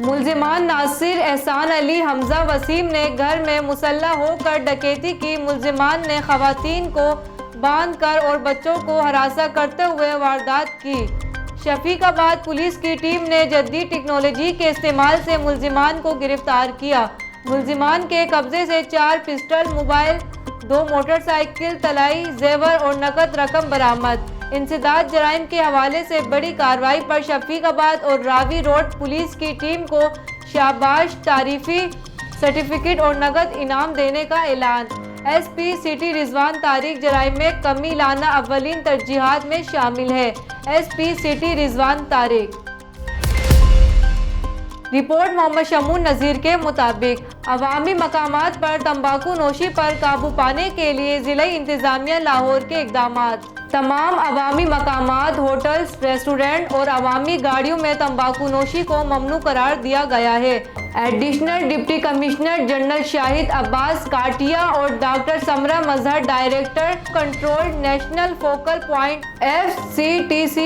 ملزمان ناصر، احسان علی، حمزہ، وسیم نے گھر میں مسلح ہو کر ڈکیتی کی۔ ملزمان نے خواتین کو باندھ کر اور بچوں کو ہراساں کرتے ہوئے واردات کی۔ شفیق آباد پولیس کی ٹیم نے جدید ٹیکنالوجی کے استعمال سے ملزمان کو گرفتار کیا۔ ملزمان کے قبضے سے 4 پسٹل، موبائل، 2 موٹر سائیکل، طلائی زیور اور نقد رقم برآمد۔ انسداد جرائم کے حوالے سے بڑی کارروائی پر شفیق آباد اور راوی روڈ پولیس کی ٹیم کو شاباش، تعریفی سرٹیفکیٹ اور نقد انعام دینے کا اعلان۔ ایس پی سٹی رضوان طارق جرائم میں کمی لانا اولین ترجیحات میں شامل ہے۔ ایس پی سٹی رضوان طارق۔ رپورٹ محمد شمون نذیر کے مطابق عوامی مقامات پر تمباکو نوشی پر قابو پانے کے لیے ضلعی انتظامیہ لاہور کے اقدامات۔ تمام عوامی مقامات، ہوٹلز، ریسٹورنٹ اور عوامی گاڑیوں میں تمباکو نوشی کو ممنوع قرار دیا گیا ہے۔ Additional deputy commissioner general Shahid Abbas Katia اور doctor Samra Mazhar, director control national focal point FCTC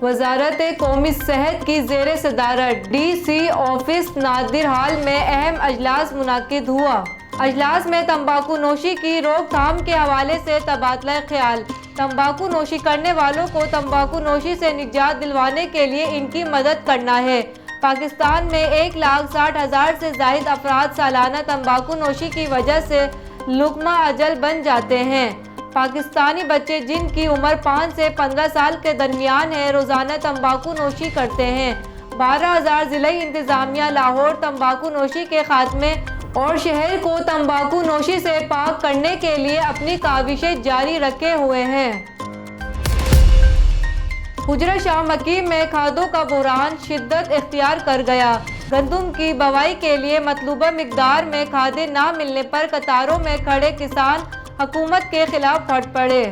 وزارت قومی صحت کی زیر صدارت DC آفس نادر ہال میں اہم اجلاس منعقد ہوا۔ اجلاس میں تمباکو نوشی کی روک تھام کے حوالے سے تبادلہ خیال، تمباکو نوشی کرنے والوں کو تمباکو نوشی سے نجات دلوانے کے لیے ان کی مدد کرنا ہے۔ پاکستان میں 1,60,000 سے زائد افراد سالانہ تمباکو نوشی کی وجہ سے لقمہ اجل بن جاتے ہیں۔ پاکستانی بچے جن کی عمر 5 سے 15 سال کے درمیان ہے روزانہ تمباکو نوشی کرتے ہیں۔ 12,000 ضلعی انتظامیہ لاہور تمباکو نوشی کے خاتمے اور شہر کو تمباکو نوشی سے پاک کرنے کے لیے اپنی کاوشیں جاری رکھے ہوئے ہیں۔ حجرہ شاہ مقیم میں کھادوں کا بحران شدت اختیار کر گیا۔ گندم کی بوائی کے لیے مطلوبہ مقدار میں کھادیں نہ ملنے پر قطاروں میں کھڑے کسان حکومت کے خلاف پھٹ پڑے۔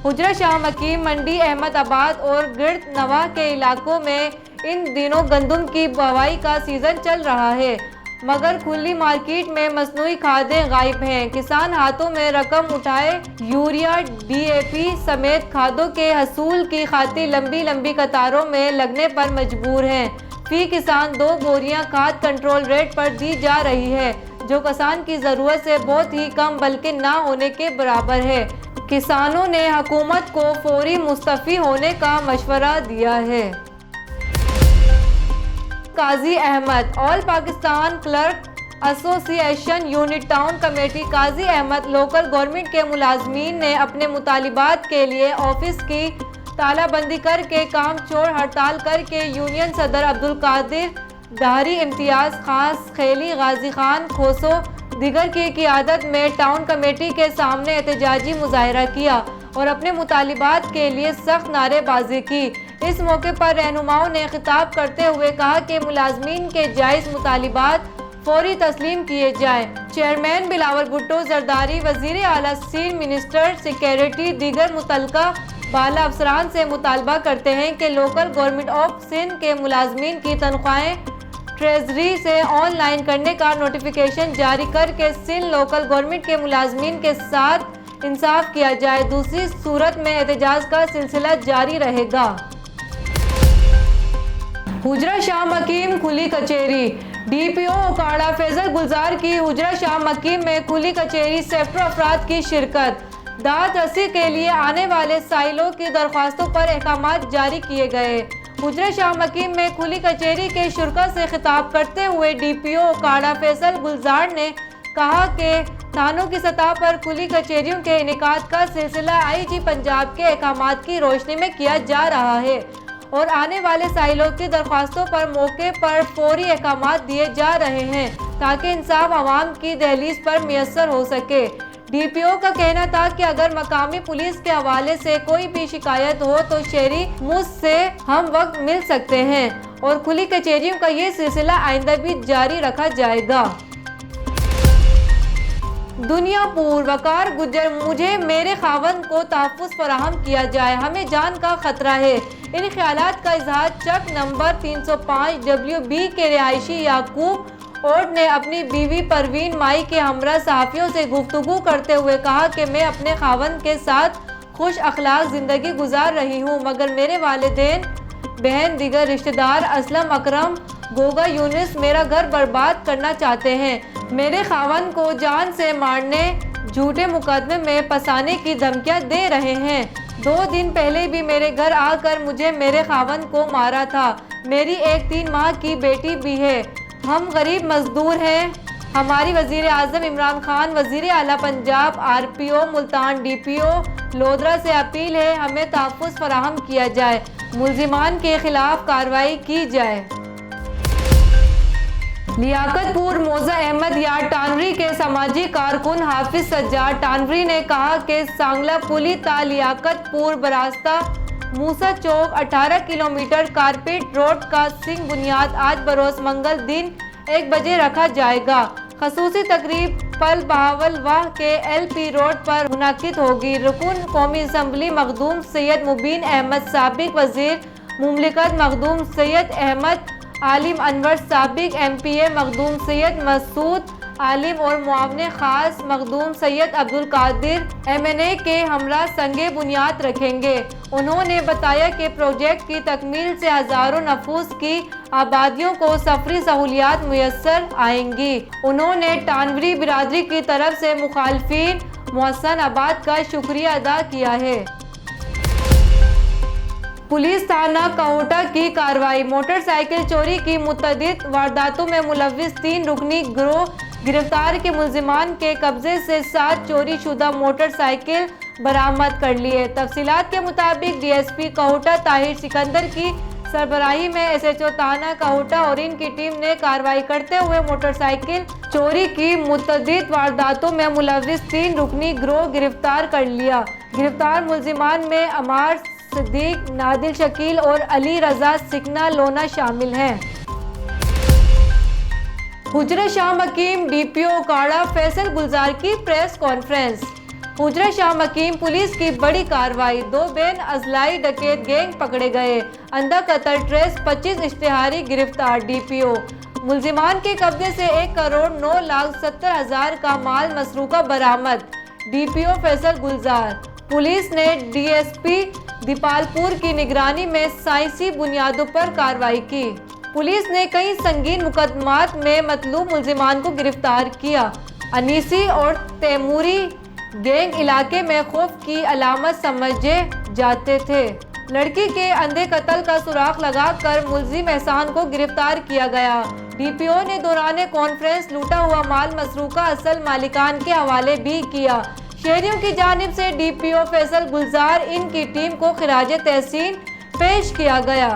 حجرہ شاہ مقیم، منڈی احمد آباد اور گرد نواح کے علاقوں میں ان دنوں گندم کی بوائی کا سیزن چل رہا ہے، مگر کھلی مارکیٹ میں مصنوعی کھادیں غائب ہیں۔ کسان ہاتھوں میں رقم اٹھائے یوریا، DAP سمیت کھادوں کے حصول کی خاطر لمبی لمبی قطاروں میں لگنے پر مجبور ہیں۔ فی کسان 2 بوریاں کھاد کنٹرول ریٹ پر دی جا رہی ہے، جو کسان کی ضرورت سے بہت ہی کم بلکہ نہ ہونے کے برابر ہے۔ کسانوں نے حکومت کو فوری مستعفی ہونے کا مشورہ دیا ہے۔ قاضی احمد، آل پاکستان کلرک ایسوسی ایشن یونٹ ٹاؤن کمیٹی قاضی احمد لوکل گورنمنٹ کے ملازمین نے اپنے مطالبات کے لیے آفس کی تالہ بندی کر کے کام چھوڑ ہڑتال کر کے یونین صدر عبدالقادر ڈہری، امتیاز خان خیلی، غازی خان کھوسو دیگر کی قیادت میں ٹاؤن کمیٹی کے سامنے احتجاجی مظاہرہ کیا اور اپنے مطالبات کے لیے سخت نعرے بازی کی۔ اس موقع پر رہنماؤں نے خطاب کرتے ہوئے کہا کہ ملازمین کے جائز مطالبات فوری تسلیم کیے جائیں۔ چیئرمین بلاول بھٹو زرداری، وزیر اعلیٰ، چیف منسٹر، سیکریٹری دیگر متعلقہ بالا افسران سے مطالبہ کرتے ہیں کہ لوکل گورنمنٹ آف سندھ کے ملازمین کی تنخواہیں ٹریزری سے آن لائن کرنے کا نوٹیفیکیشن جاری کر کے سندھ لوکل گورنمنٹ کے ملازمین کے ساتھ انصاف کیا جائے، دوسری صورت میں احتجاج کا سلسلہ جاری رہے گا۔ حجرہ شاہ مقیم کھلی کچہری، DPO اوکاڑہ فیصل گلزار کی حجرہ شاہ مقیم میں کھلی کچہری، سیکٹر افراد کی شرکت۔ داد رسی کے لیے آنے والے سائلوں کی درخواستوں پر احکامات جاری کیے گئے۔ حجرہ شاہ مقیم میں کھلی کچہری کے شرکاء سے خطاب کرتے ہوئے DPO اوکاڑہ فیصل گلزار نے کہا کہ تھانوں کی سطح پر کھلی کچہریوں کے انعقاد کا سلسلہ IG پنجاب کے احکامات کی روشنی میں کیا جا رہا ہے اور آنے والے سائلوں کی درخواستوں پر موقع پر فوری احکامات دیے جا رہے ہیں تاکہ انصاف عوام کی دہلیز پر میسر ہو سکے۔ DPO کا کہنا تھا کہ اگر مقامی پولیس کے حوالے سے کوئی بھی شکایت ہو تو شہری مجھ سے ہم وقت مل سکتے ہیں اور کھلی کچہریوں کا یہ سلسلہ آئندہ بھی جاری رکھا جائے گا۔ دنیا پور، وقار گجر، مجھے میرے خاوند کو تحفظ فراہم کیا جائے، ہمیں جان کا خطرہ ہے۔ ان خیالات کا اظہار چک نمبر 305 WB کے رہائشی یعقوب اوڈ نے اپنی بیوی پروین مائی کے ہمراہ صحافیوں سے گفتگو کرتے ہوئے کہا کہ میں اپنے خاوند کے ساتھ خوش اخلاق زندگی گزار رہی ہوں، مگر میرے والدین، بہن، دیگر رشتہ دار اسلم، اکرم، گوگا یونس میرا گھر برباد کرنا چاہتے ہیں، میرے خاوند کو جان سے مارنے، جھوٹے مقدمے میں پھنسانے کی دھمکیاں دے رہے ہیں۔ 2 دن پہلے بھی میرے گھر آ کر مجھے میرے خاوند کو مارا تھا۔ میری ایک 3 ماہ کی بیٹی بھی ہے۔ ہم غریب مزدور ہیں۔ ہماری وزیر اعظم عمران خان، وزیر اعلیٰ پنجاب، RPO ملتان، DPO لودھرا سے اپیل ہے ہمیں تحفظ فراہم کیا جائے، ملزمان کے خلاف کارروائی کی جائے۔ لیاقت پور موزہ احمد یار ٹانوری کے سماجی کارکن حافظ سجاد ٹانوری نے کہا کہ سانگلہ پلی تا لیاقت پور براستہ موسیٰ چوک 18 کلومیٹر کارپیٹ روڈ کا سنگ بنیاد آج بروز منگل دن 1 بجے رکھا جائے گا۔ خصوصی تقریب پل بہاول واہ کے LP روڈ پر منعقد ہوگی۔ رکن قومی اسمبلی مخدوم سید مبین احمد، سابق وزیر مملکت مخدوم سید احمد عالم انور، سابق MPA مخدوم سید مسعود عالم اور معاون خاص مخدوم سید عبدالقادر MNA کے ہمراہ سنگ بنیاد رکھیں گے۔ انہوں نے بتایا کہ پروجیکٹ کی تکمیل سے ہزاروں نفوس کی آبادیوں کو سفری سہولیات میسر آئیں گی۔ انہوں نے ٹانوری برادری کی طرف سے مخالفین محسن آباد کا شکریہ ادا کیا ہے۔ پولیس تھانہ کہوٹہ کی کارروائی۔ موٹر سائیکل چوری کی متعدد وارداتوں میں ملوث 3 رکنی گروہ گرفتار کے ملزمان کے قبضے سے 7 چوری شدہ موٹر سائیکل برآمد کر لیے۔ تفصیلات کے مطابق DSP کہوٹہ طاہر سکندر کی سربراہی میں SHO تھانہ کہوٹہ اور ان کی ٹیم نے کارروائی کرتے ہوئے موٹر سائیکل چوری کی متعدد وارداتوں میں ملوث 3 رکنی گروہ گرفتار کر لیا۔ گرفتار ملزمان میں عمار صدیق، نادل شکیل اور علی رضا سکنا لونا شامل ہیں۔ حجرہ شاہ مقیم DPO اکاڑہ فیصل گلزار کی پریس کانفرنس۔ حجرہ شاہ مقیم پولیس کی بڑی کارروائی، 2 بین اضلاعی ڈکیت گینگ پکڑے گئے، اندھا قتل ٹریس، 25 اشتہاری گرفتار۔ DPO ملزمان کے قبضے سے 1,09,70,000 کا مال مسروقہ برآمد۔ DPO فیصل گلزار۔ پولیس نے DSP دیپال پور کی نگرانی میں سائنسی بنیادوں پر کارروائی کی۔ پولیس نے کئی سنگین مقدمات میں مطلوب ملزمان کو گرفتار کیا۔ انیسی اور تیموری گینگ علاقے میں خوف کی علامت سمجھے جاتے تھے۔ لڑکی کے اندھے قتل کا سراغ لگا کر ملزم احسان کو گرفتار کیا گیا۔ DPO نے دوران کانفرنس لوٹا ہوا مال مسروقہ اصل مالکان کے حوالے بھی کیا۔ شہریوں کی جانب سے DPO فیصل گلزار ان کی ٹیم کو خراج تحسین پیش کیا گیا۔